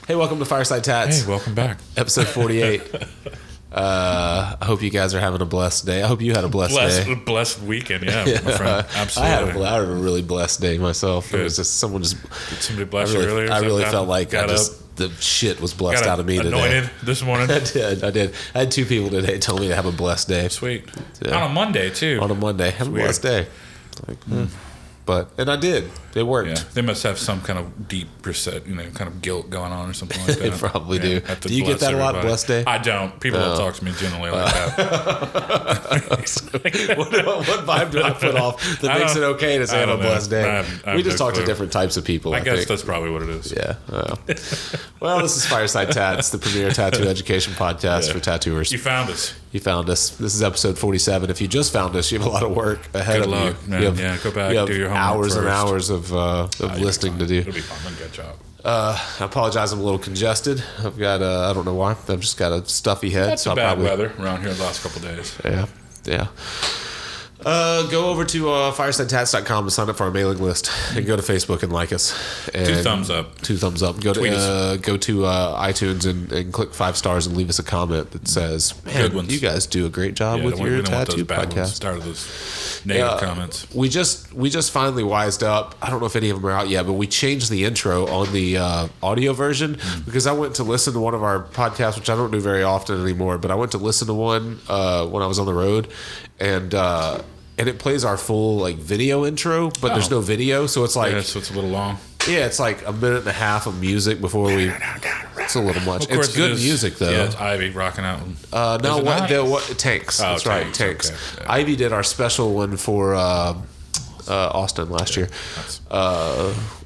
Hey, welcome to Fireside Tats. Hey, welcome back. Episode 48. I hope you guys are having a blessed day. I hope you had a blessed day. Blessed weekend, yeah, my friend. Absolutely. I had a really blessed day myself. Good. It was just someone just. Did somebody bless you earlier? I really felt like the shit was blessed out of me today. Anointed this morning. I did. I had two people today tell me to have a blessed day. Sweet. Yeah. On a Monday too. On a Monday, have a blessed day. And I did. It worked. Yeah, they must have some kind of deep reset, kind of guilt going on or something like that. They probably do. Do you get that a lot, blessed day? I don't. People don't talk to me generally like that. what vibe do I put off that makes it okay to say have a blessed day? We just talk to different types of people. I guess that's probably what it is. Yeah. Well, this is Fireside Tats, the premier tattoo education podcast for tattooers. You found us. This is episode 47. If you just found us, you have a lot of work ahead of you. Man. Go back and do your homework hours first. And hours of listening to do. It'll be fun. Good job. I apologize. I'm a little congested. I've got I don't know why. I've just got a stuffy head. That's bad weather around here the last couple of days. Yeah. Go over to firesidetats.com to sign up for our mailing list, and go to Facebook and like us. And 2 thumbs up. 2 thumbs up. Go to iTunes and click 5 stars and leave us a comment that says, "Man, you guys do a great job with your tattoo podcast." Start of those negative comments. We just finally wised up. I don't know if any of them are out yet, but we changed the intro on the audio version because I went to listen to one of our podcasts, which I don't do very often anymore. But I went to listen to one when I was on the road, and it plays our full video intro, but there's no video, so it's so it's a little long. Yeah, it's like a minute and a half of music before we. It's a little much. It's good music though. Yeah, it's Ivy rocking out. Tanks. That's right, Tanks. Okay. Yeah. Ivy did our special one for Austin last year.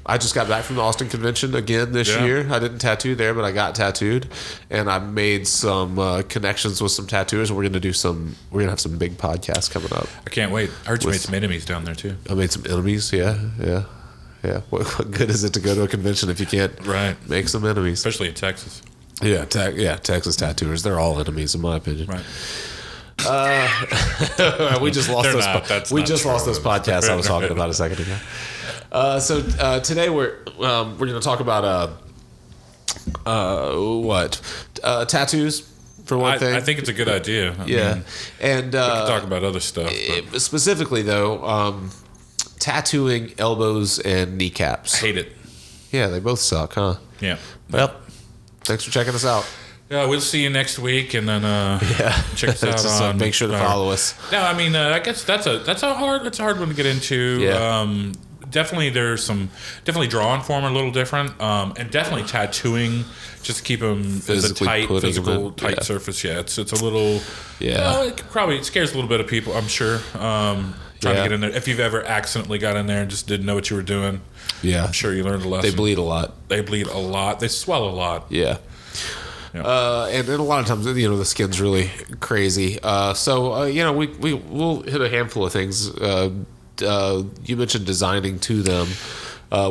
I just got back from the Austin convention again this year. I didn't tattoo there, but I got tattooed, and I made some connections with some tattooers. And we're gonna have some big podcasts coming up. I can't wait. I heard you made some enemies down there too. I made some enemies. Yeah. What good is it to go to a convention if you can't make some enemies? Especially in Texas. Yeah, Texas tattooers. They're all enemies, in my opinion. Right. We just lost those podcasts I was talking about a second ago. So today we're going to talk about tattoos for one thing. I think it's a good idea. I mean, and we can talk about other stuff. Specifically though, tattooing elbows and kneecaps. I hate it. Yeah, they both suck, huh? Yeah. Well, thanks for checking us out. Yeah, we'll see you next week, and then check us out on. Make sure to follow us. No, I mean, I guess that's a hard one to get into. Yeah. Definitely, there's definitely drawing form are a little different, and definitely tattooing just to keep them as a tight surface. Yeah, it's a little. Yeah. It scares a little bit of people, I'm sure. Trying to get in there. If you've ever accidentally got in there and just didn't know what you were doing, I'm sure you learned a lesson. They bleed a lot. They swell a lot. Yeah. And a lot of times, the skin's really crazy. We'll hit a handful of things. You mentioned designing to them,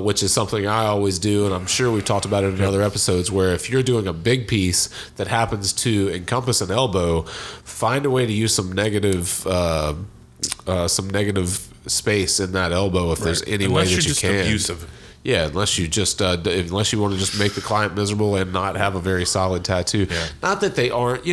which is something I always do, and I'm sure we've talked about it in other episodes, where if you're doing a big piece that happens to encompass an elbow, find a way to use some negative space in that elbow if there's any way that you can. Abusive. Yeah, unless you want to just make the client miserable and not have a very solid tattoo. Yeah. Not that they aren't,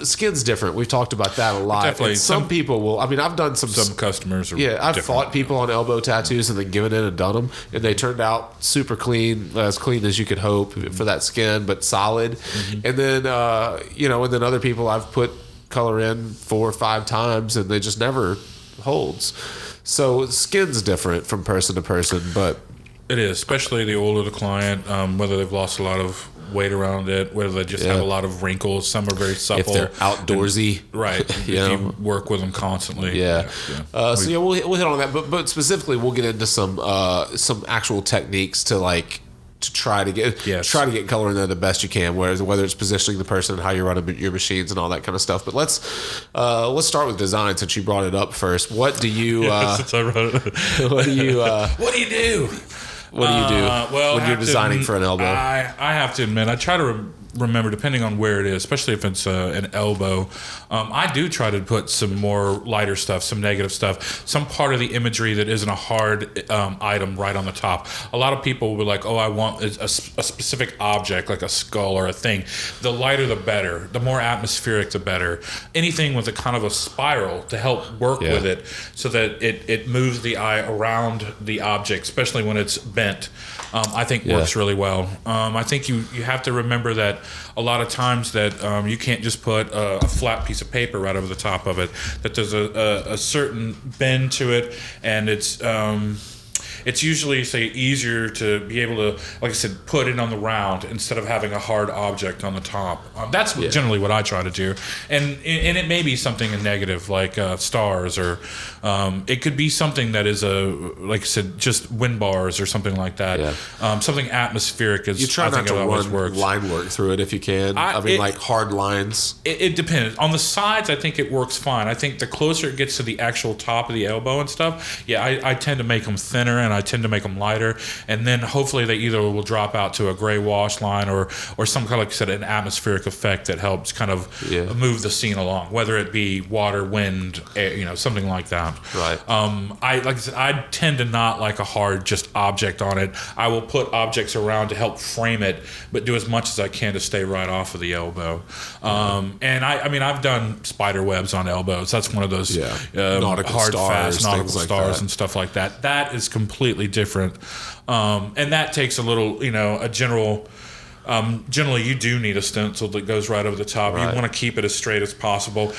skin's different. We've talked about that a lot. Definitely. Some people will. I mean, I've done some customers. I've fought people on elbow tattoos and then given in and done them, and they turned out super clean, as clean as you could hope for that skin, but solid. Mm-hmm. And then and then other people I've put color in 4 or 5 times and they just never holds. So skin's different from person to person, but it is, especially the older the client, whether they've lost a lot of weight around it, whether they just have a lot of wrinkles. Some are very supple. If they're outdoorsy. Right. If you work with them constantly. Yeah. We'll hit on that, but specifically we'll get into some actual techniques to try to get color in there the best you can, whether it's positioning the person and how you run your machines and all that kind of stuff. But let's start with design, since you brought it up first. What do you since I wrote it. what do you do when you're designing for an elbow? I have to admit, I try to remember, depending on where it is, especially if it's an elbow, I do try to put some more lighter stuff, some negative stuff, some part of the imagery that isn't a hard item right on the top. A lot of people will be like, oh, I want a specific object, like a skull or a thing. The lighter, the better. The more atmospheric, the better. Anything with a kind of a spiral to help work with it so that it moves the eye around the object, especially when it's bent, I think works really well. I think you have to remember that a lot of times that you can't just put a flat piece of paper right over the top of it, that there's a certain bend to it, and it's usually, say, easier to be able to, like I said, put it on the round instead of having a hard object on the top. That's generally what I try to do. And it may be something negative, like stars, or it could be something that is, like I said, just wind bars or something like that. Yeah. Something atmospheric is, you try I not think to it always run works. line work through it if you can. Like hard lines. It depends. On the sides, I think it works fine. I think the closer it gets to the actual top of the elbow and stuff, I tend to make them thinner, and I tend to make them lighter, and then hopefully they either will drop out to a gray wash line or some kind of, like I said, an atmospheric effect that helps kind of move the scene along, whether it be water, wind, air, something like that. Right. Like I said, I tend to not like a hard just object on it. I will put objects around to help frame it, but do as much as I can to stay right off of the elbow. And I mean, I've done spider webs on elbows. That's one of those hard, fast nautical stars and stuff like that. That is completely different, and that takes a little, a general. Generally, you do need a stencil that goes right over the top. Right. You want to keep it as straight as possible.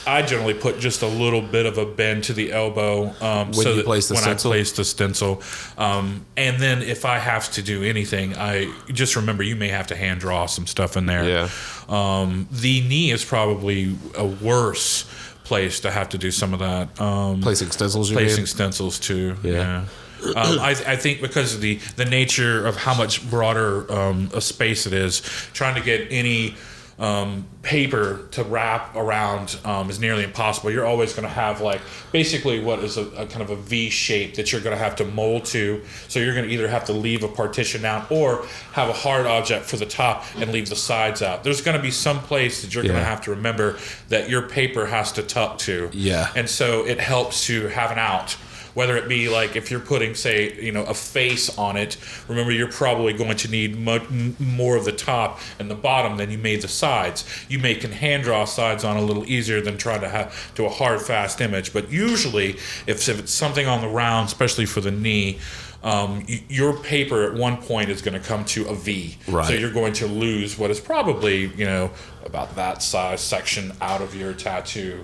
I generally put just a little bit of a bend to the elbow when I place the stencil. And then if I have to do anything, I just remember you may have to hand draw some stuff in there. Yeah. The knee is probably a worse place to have to do some of that. Placing stencils, stencils too. Yeah. I think because of the nature of how much broader a space it is, trying to get any paper to wrap around is nearly impossible. You're always going to have like basically what is a kind of a V shape that you're going to have to mold to. So you're going to either have to leave a partition out or have a hard object for the top and leave the sides out. There's going to be some place that you're going to have to remember that your paper has to tuck to. Yeah. And so it helps to have an out. Whether it be like if you're putting, say, a face on it, remember you're probably going to need more of the top and the bottom than you made the sides. You can hand draw sides on a little easier than trying to have to a hard, fast image. But usually, if it's something on the round, especially for the knee, your paper at one point is going to come to a V. Right. So you're going to lose what is probably, about that size section out of your tattoo.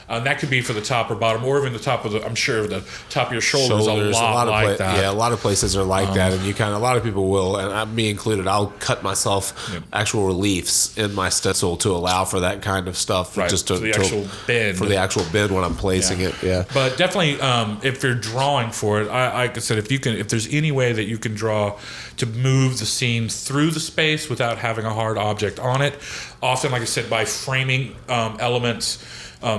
That could be for the top or bottom, or even the top of I'm sure the top of your shoulders a lot like that. Yeah, a lot of places are like that, and a lot of people will, and me included, I'll cut myself actual reliefs in my stencil to allow for that kind of stuff, just to the actual bend. For the actual bend when I'm placing it. Yeah, but definitely, if you're drawing for it, like I said, if there's any way that you can draw to move the scene through the space without having a hard object on it, often, like I said, by framing elements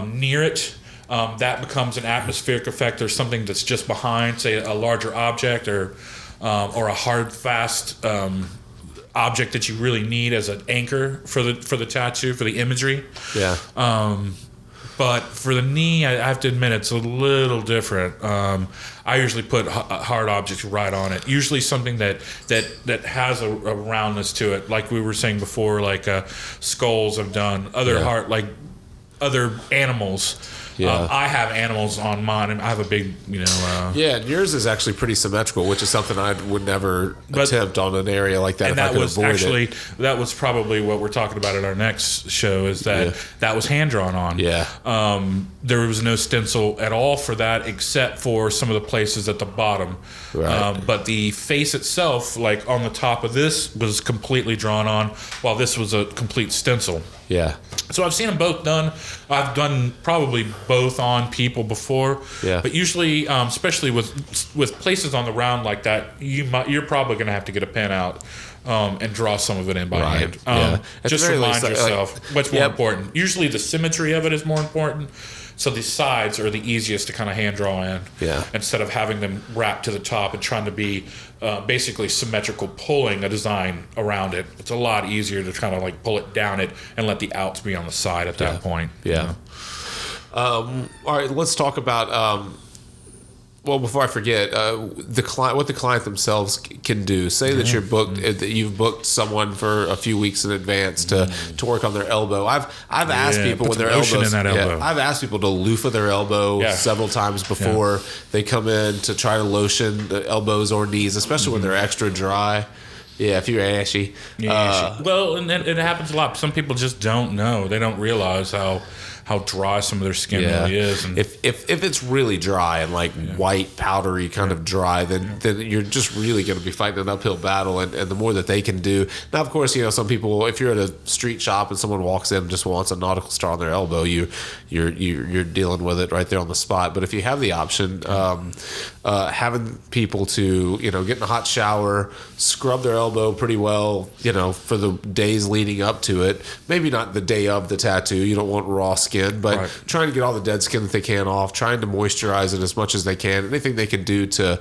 near it, that becomes an atmospheric effect or something that's just behind, say, a larger object or a hard, fast object that you really need as an anchor for the tattoo, for the imagery. Yeah. But for the knee, I have to admit it's a little different. I usually put hard objects right on it. Usually something that has a roundness to it, like we were saying before, like skulls have done, other animals. Yeah. I have animals on mine, and I have a big, Yeah, and yours is actually pretty symmetrical, which is something I would never attempt on an area like that if I could avoid it. That was probably what we're talking about at our next show, is that was hand-drawn on. Yeah. There was no stencil at all for that, except for some of the places at the bottom. Right. But the face itself, like on the top of this, was completely drawn on, while this was a complete stencil. Yeah. So I've seen them both done. I've done probably both on people before. Yeah. But usually, especially with places on the round like that, you're probably going to have to get a pen out and draw some of it in by hand. Just remind yourself what's more important. Usually the symmetry of it is more important. So the sides are the easiest to kind of hand draw in. Yeah. Instead of having them wrapped to the top and trying to be basically symmetrical, pulling a design around it. It's a lot easier to kind of like pull it down it and let the outs be on the side at that point. Yeah. All right, let's talk about. Well, before I forget, what the client themselves can do. Say that you're booked, that you've booked someone for a few weeks in advance to work on their elbow. I've asked people when their elbows. I've asked people to loofah their elbow several times before they come in to try to lotion the elbows or knees, especially when they're extra dry. Yeah, if you're ashy. Well, and it happens a lot. Some people just don't know. They don't realize how dry some of their skin really is. And if it's really dry and like white, powdery kind of dry, then you're just really going to be fighting an uphill battle. And the more that they can do. Now, of course, some people, if you're at a street shop and someone walks in and just wants a nautical star on their elbow, you're dealing with it right there on the spot. But if you have the option, having people to, get in a hot shower, scrub their elbow pretty well, for the days leading up to it. Maybe not the day of the tattoo. You don't want raw skin, but trying to get all the dead skin that they can off, trying to moisturize it as much as they can. Anything they can do to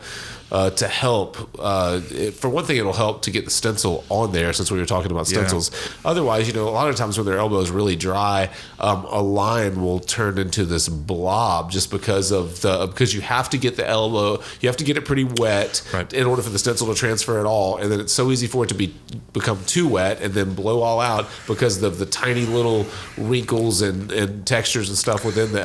help. For one thing, it'll help to get the stencil on there, since we were talking about stencils. Otherwise, a lot of times when their elbow is really dry, a line will turn into this blob just because you have to get the elbow, you have to get it pretty wet in order for the stencil to transfer at all, and then it's so easy for it to become too wet and then blow all out because of the tiny little wrinkles and textures and stuff within the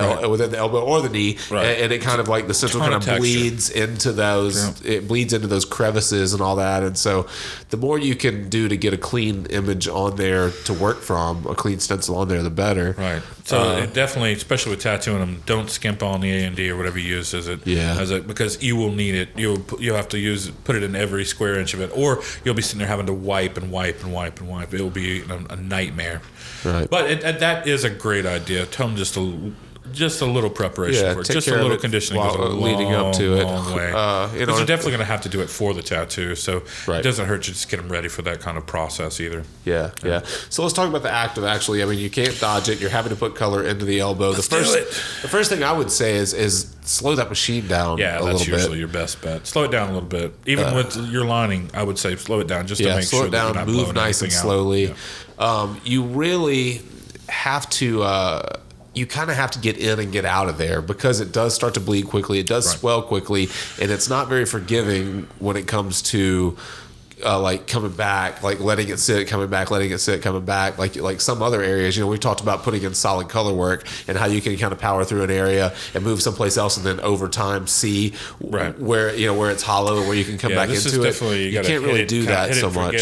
elbow or the knee, and it kind of like the stencil kind of bleeds into those. It bleeds into those crevices and all that, and so the more you can do to get a clean image on there to work from, a clean stencil on there, the better. Right. So it definitely, especially with tattooing them, don't skimp on the A&D or whatever you use because you will need it. You'll have to put it in every square inch of it, or you'll be sitting there having to wipe and wipe and wipe and wipe. It will be a nightmare. Right. But that is a great idea. Tell them just a little preparation for it. Just a little conditioning goes a leading up to it. Long way. You're definitely going to have to do it for the tattoo, so it doesn't hurt you to just get them ready for that kind of process either. Yeah. So let's talk about the act of actually. I mean, you can't dodge it. You're having to put color into the elbow. The first thing I would say is slow that machine down. Yeah, that's usually your best bet. Slow it down a little bit. Even with your lining, I would say slow it down just to make slow sure it down, that you're not move nice and slowly. You really have to. You kind of have to get in and get out of there because it does start to bleed quickly. It does swell quickly, and it's not very forgiving when it comes to like coming back, like letting it sit, coming back, letting it sit, coming back. Like some other areas, we've talked about putting in solid color work and how you can kind of power through an area and move someplace else, and then over time see where where it's hollow and where you can come back into it. You can't really do that so much.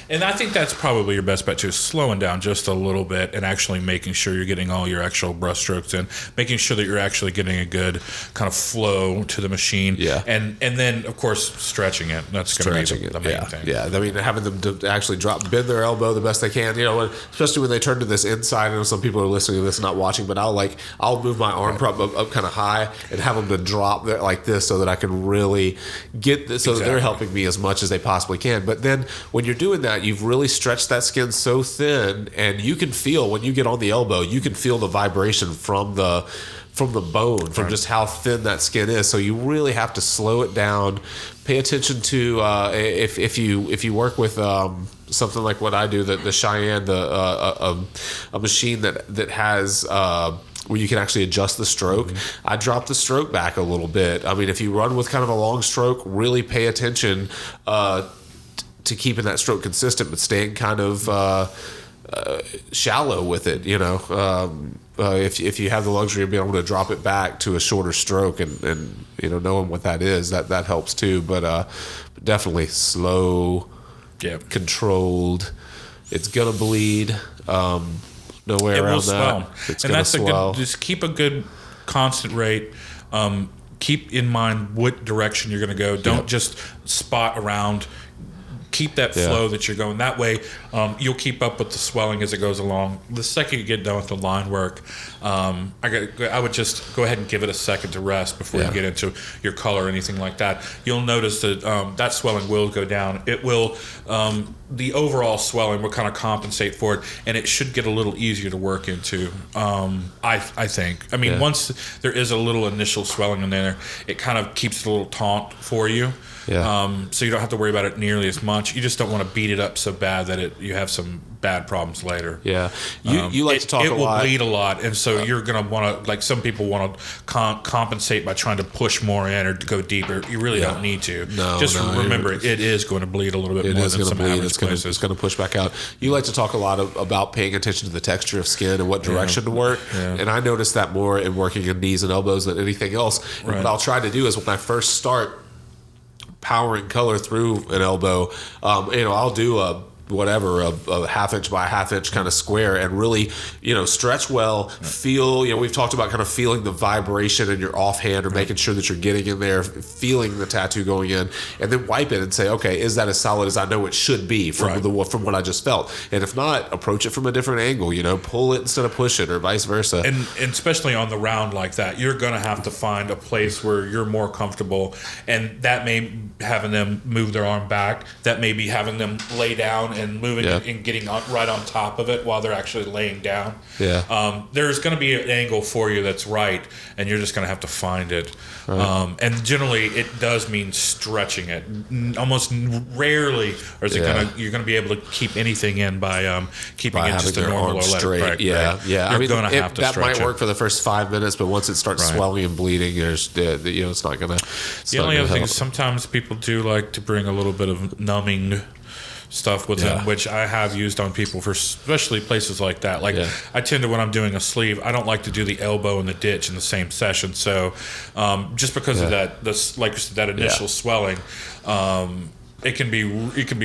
And I think that's probably your best bet too, is slowing down just a little bit and actually making sure you're getting all your actual brush strokes in, making sure that you're actually getting a good kind of flow to the machine. And then of course stretching it. That's going to be the main thing. Yeah, I mean, having them to actually bend their elbow the best they can. Especially when they turn to this inside. I know some people are listening to this and not watching, but I'll move my arm up kind of high and have them to drop like this so that I can really get this, so that they're helping me as much as they possibly can. But then when you're doing that, you've really stretched that skin so thin, and you can feel when you get on the elbow, you can feel the vibration from the bone, from just how thin that skin is. So you really have to slow it down. Pay attention to if you work with something like what I do, the Cheyenne, a machine that has where you can actually adjust the stroke. I drop the stroke back a little bit. I mean, if you run with kind of a long stroke, really pay attention to keeping that stroke consistent, but staying kind of shallow with it. If you have the luxury of being able to drop it back to a shorter stroke and knowing what that is, that helps too. But definitely slow, controlled. It's gonna bleed. No way around that. It's gonna swell. Just keep a good constant rate. Keep in mind what direction you're going to go. Don't just spot around. keep that flow that you're going. That way, you'll keep up with the swelling as it goes along. The second you get done with the line work, I would just go ahead and give it a second to rest before you get into your color or anything like that. You'll notice that that swelling will go down. It will, the overall swelling will kind of compensate for it, and it should get a little easier to work into, I think. I mean, once there is a little initial swelling in there, it kind of keeps it a little taut for you. Yeah. So you don't have to worry about it nearly as much. You just don't want to beat it up so bad that you have some bad problems later. Yeah. You like to talk a lot. It will bleed a lot, and so you're going to want to, like some people want to compensate by trying to push more in or to go deeper. You really don't need to. Just remember, it is going to bleed a little bit more than some average places. It's going to push back out. You like to talk a lot about paying attention to the texture of skin and what direction to work, and I notice that more in working in knees and elbows than anything else. Right. What I'll try to do is when I first start powering color through an elbow, I'll do a half inch by half inch kind of square and really, stretch well, feel, we've talked about kind of feeling the vibration in your offhand or making sure that you're getting in there, feeling the tattoo going in, and then wipe it and say, okay, is that as solid as I know it should be from what I just felt? And if not, approach it from a different angle, pull it instead of push it or vice versa. And especially on the round like that, you're going to have to find a place where you're more comfortable, and that may having them move their arm back, that may be having them lay down and moving and getting right on top of it while they're actually laying down. There's going to be an angle for you that's right, and you're just going to have to find it. And generally, it does mean stretching it. Almost rarely is you're going to be able to keep anything in by keeping it just a normal or straight. You're going to have to stretch it. That might work for the first 5 minutes, but once it starts swelling and bleeding, it's not going to. The only other thing is sometimes people do like to bring a little bit of numbing stuff with them, which I have used on people for especially places like that. Like I tend to, when I'm doing a sleeve, I don't like to do the elbow and the ditch in the same session. So just because of that, like you said, that initial swelling, it can be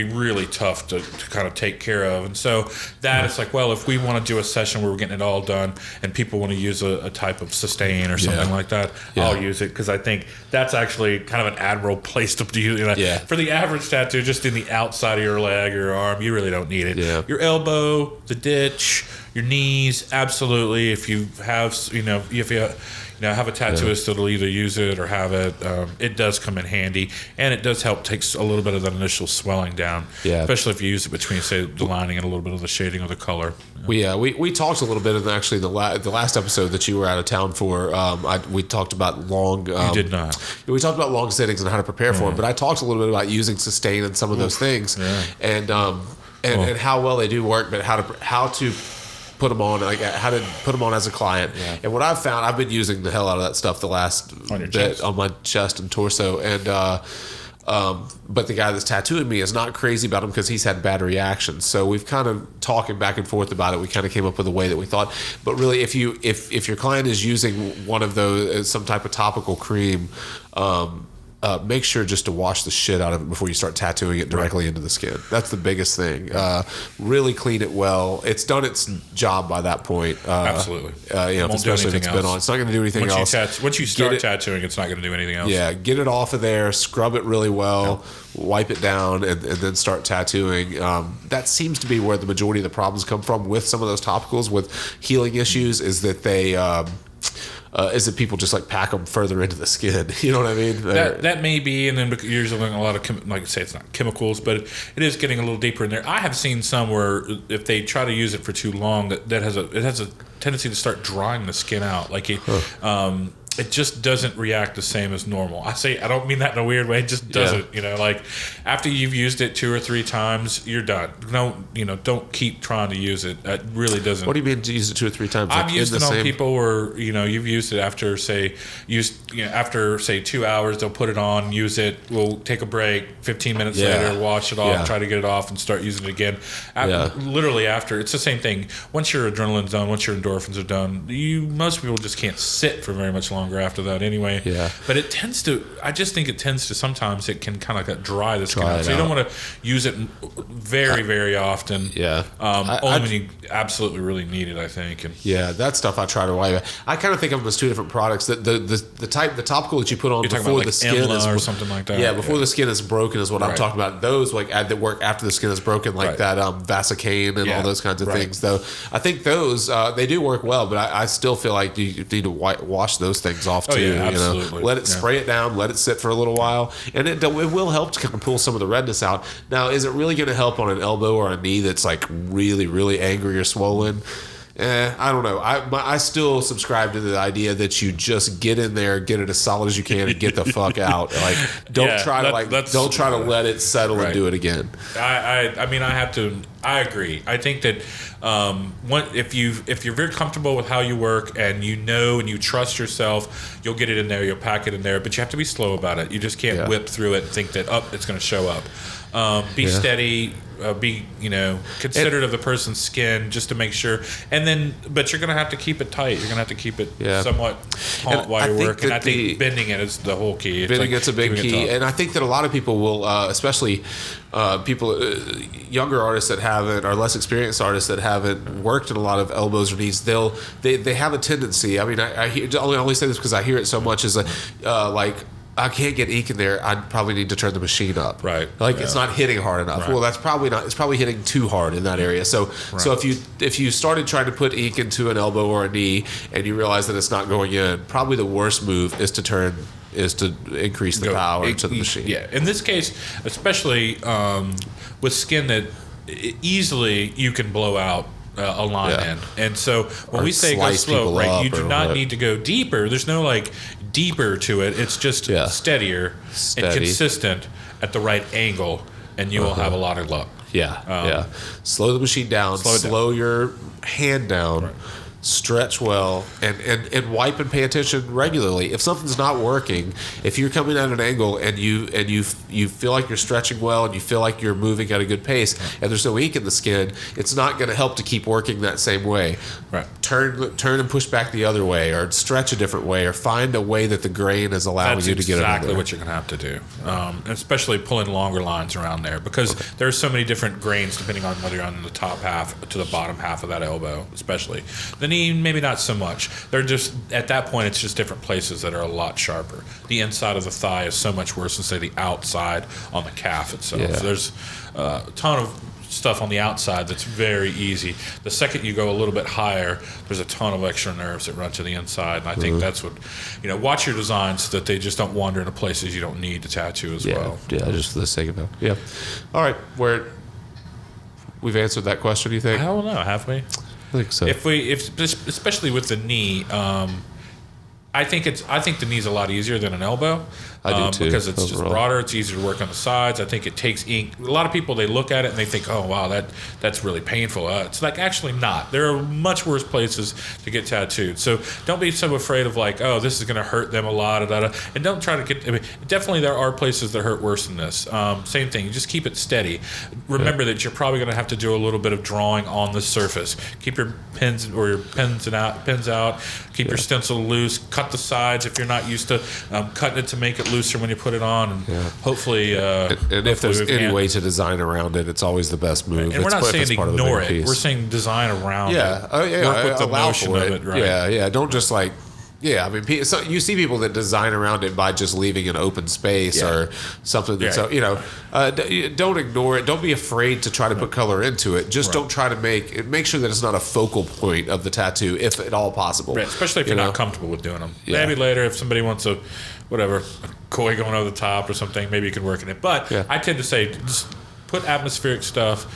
really tough to kind of take care of. And so that it's like, well, if we want to do a session where we're getting it all done and people want to use a type of sustain or something like that, I'll use it, because I think that's actually kind of an admirable place to do it. For the average tattoo, just in the outside of your leg or your arm, you really don't need it. Your elbow, the ditch, your knees, absolutely. If you have, have a tattooist that'll either use it or have it. It does come in handy, and it does help take a little bit of that initial swelling down. Especially if you use it between, say, the lining and a little bit of the shading of the color. We talked a little bit in actually the last episode that you were out of town for. We talked about long. You did not. We talked about long sittings and how to prepare for them, but I talked a little bit about using sustain and some of those things, and how well they do work, but how to put them on, like how to put them on as a client. And what I've found, I've been using the hell out of that stuff the last bit on my chest and torso, and but the guy that's tattooing me is not crazy about them because he's had bad reactions. So we've kind of talking back and forth about it. We kind of came up with a way that we thought. But really, if your client is using one of those, some type of topical cream, make sure just to wash the shit out of it before you start tattooing it directly into the skin. That's the biggest thing. Really clean it well. It's done its job by that point. Absolutely. Especially if it's been on. It's not going to do anything else. Once you start tattooing, it's not going to do anything else. Yeah, get it off of there, scrub it really well, wipe it down, and then start tattooing. That seems to be where the majority of the problems come from with some of those topicals with healing issues, is that they... is that people just like pack them further into the skin. You know what I mean? That may be, and then you're using a lot of, like I say, it's not chemicals, but it is getting a little deeper in there. I have seen some where if they try to use it for too long, it has a tendency to start drying the skin out. Like it just doesn't react the same as normal. I don't mean that in a weird way. It just doesn't. Like after you've used it 2 or 3 times, you're done. Don't keep trying to use it. It really doesn't. What do you mean to use it 2 or 3 times? I've used it on people where you've used it after say 2 hours. They'll put it on, use it. We'll take a break. 15 minutes later, wash it off, try to get it off, and start using it again. Literally after, it's the same thing. Once your adrenaline's done, once your endorphins are done, most people just can't sit for very much longer. longer after that anyway. Yeah. But I just think it tends to sometimes it can kind of dry the skin out. So you don't want to use it very, very often. Yeah. Only when you absolutely really need it, I think. And yeah, that stuff I try to wipe. I kind of think of them as two different products. The topical that you put on before the skin is or something like that. Yeah, before the skin is broken is what I'm talking about. Those that work after the skin is broken, like that Vasecaine and all those kinds of things. Though I think those they do work well, but I still feel like you need to wash those things off too. Absolutely. Let it spray it down, let it sit for a little while, and it will help to kind of pull some of the redness out. Now, is it really going to help on an elbow or a knee that's like really, really angry or swollen? I don't know. I still subscribe to the idea that you just get in there, get it as solid as you can, and get the fuck out. Like, don't try to let it settle and do it again. I agree. I think that if you're very comfortable with how you work and and you trust yourself, you'll get it in there, you'll pack it in there, but you have to be slow about it. You just can't whip through it and think that it's going to show up. Be steady. Be considerate of the person's skin just to make sure, but you're going to have to keep it tight. You're going to have to keep it somewhat taut while you're working. I think bending it is the whole key. Bending it's a big key, and I think that a lot of people will, especially younger artists that haven't, or less experienced artists that haven't worked in a lot of elbows or knees, they have a tendency. I mean, I only say this because I hear it so much. Is like. I can't get ink in there. I probably need to turn the machine up. Right. It's not hitting hard enough. Right. Well, that's probably not. It's probably hitting too hard in that area. So if you started trying to put ink into an elbow or a knee and you realize that it's not going in, probably the worst move is to increase the power to the machine. Yeah. In this case, especially with skin that easily you can blow out a line in. And so when we say go slow, right, you do not need to go deeper. There's no deeper to it. It's just steadier and consistent at the right angle, and you will have a lot of luck. Slow the machine down. Slow your hand down. Right. Stretch well and wipe and pay attention regularly. If something's not working, if you're coming at an angle and you feel like you're stretching well and you feel like you're moving at a good pace and there's no ink in the skin, it's not going to help to keep working that same way. Right. Turn and push back the other way, or stretch a different way, or find a way that the grain is allowing you to get it. That's exactly what you're going to have to do, especially pulling longer lines around there, because there's so many different grains depending on whether you're on the top half to the bottom half of that elbow, especially. The knee, maybe not so much. They're just, at that point, it's just different places that are a lot sharper. The inside of the thigh is so much worse than, say, the outside on the calf itself. So there's a ton of stuff on the outside that's very easy. The second you go a little bit higher, there's a ton of extra nerves that run to the inside, and I think that's what, watch your designs so that they just don't wander into places you don't need to tattoo as well. Yeah, just for the sake of it. Yeah. All right, we've answered that question, you think? I don't know, have we? I think so. If especially with the knee, I think the knee's a lot easier than an elbow. I do too. Because it's just broader. It's easier to work on the sides. I think it takes ink. A lot of people, they look at it and they think, oh wow, that's really painful. It's actually not. There are much worse places to get tattooed. So don't be so afraid of oh, this is going to hurt them a lot. And don't try to get. Definitely there are places that hurt worse than this. Same thing. You just keep it steady. Remember that you're probably going to have to do a little bit of drawing on the surface. Keep your pens out. Keep your stencil loose. Cut the sides if you're not used to cutting it to make it looser when you put it on, and hopefully and if there's any way to design around it, it's always the best move. And we're not saying ignore it. We're saying design around it. Work with the motion of it, right? Don't just I mean, so you see people that design around it by just leaving an open space or something. That's don't ignore it. Don't be afraid to try to put color into it. Just don't try to make sure that it's not a focal point of the tattoo, if at all possible. Right. Especially if you're not comfortable with doing them. Maybe later, if somebody wants a koi going over the top or something, maybe you can work in it. But I tend to say just put atmospheric stuff,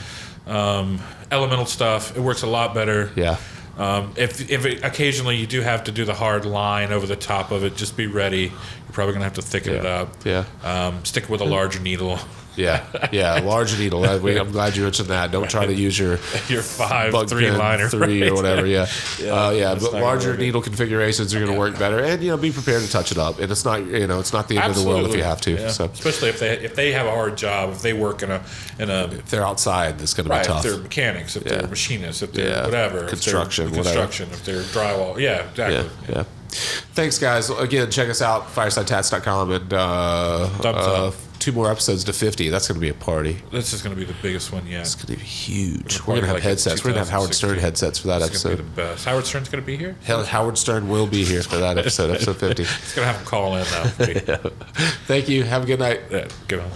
elemental stuff. It works a lot better. Yeah. If occasionally you do have to do the hard line over the top of it, just be ready. You're probably gonna have to thicken it up. Stick with a larger needle. Large needle. I'm glad you mentioned that. Don't try to use your 5 3-liner 3 or whatever. But larger needle configurations are going to work better, and be prepared to touch it up. And it's not it's not the end of the world if you have to. Yeah. So especially if they have a hard job, if they work in a if they're outside, it's going to be tough. If they're mechanics, if they're machinists, if they're whatever, construction, if they're drywall. Yeah, exactly. Yeah. Thanks, guys. Again, check us out, firesidetats.com, and 2 more episodes to 50. That's going to be a party. This is going to be the biggest one yet. It's going to be huge. We're going to have headsets. We're going to have Howard Stern headsets for that episode. It's going to be the best. Howard Stern's going to be here? Howard Stern will be here for that episode 50. It's going to have him call in now. Thank you. Have a good night. Yeah, good one.